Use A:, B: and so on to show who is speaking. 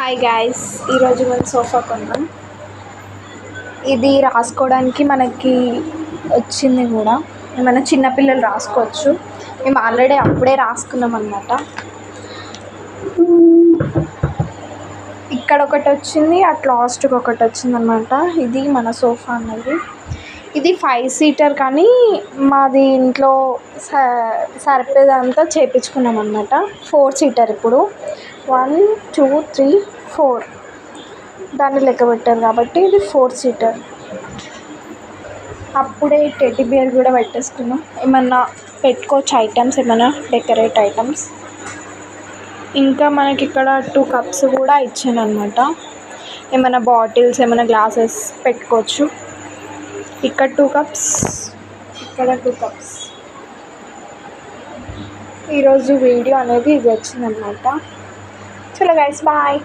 A: Hi guys, ఈరోజు మేము sofa కొన్నాం. ఇది రాసుకోవడానికి మనకి వచ్చింది కూడా. మన చిన్నపిల్లలు రాసుకోవచ్చు. మేము ఆల్రెడీ అప్పుడే రాసుకున్నాం అన్నమాట. ఇక్కడ ఒకటి వచ్చింది, అట్ లాస్ట్కి ఒకటి వచ్చింది అనమాట. ఇది మన సోఫా అన్నది. ఇది 5 సీటర్, కానీ మాది ఇంట్లో సరిపోయేదంతా చేయించుకున్నాం అనమాట. 4 సీటర్ ఇప్పుడు 1 2 3 4 దాన్ని లెక్క పెట్టారు కాబట్టి ఇది 4 సీటర్. అప్పుడే టెడ్డీ బేర్ కూడా పెట్టేసుకున్నాం. ఏమన్నా పెట్టుకోవచ్చు ఐటమ్స్, ఏమైనా డెకరేట్ ఐటమ్స్. ఇంకా మనకి ఇక్కడ 2 కప్స్ కూడా ఇచ్చాను అనమాట. ఏమైనా బాటిల్స్, ఏమైనా గ్లాసెస్ పెట్టుకోవచ్చు. ఇక్కడ 2 కప్స్, ఇక్కడ 2 కప్స్. ఈరోజు వీడియో అనేది ఇది వచ్చిందనమాట. చలో గైస్, బాయ్.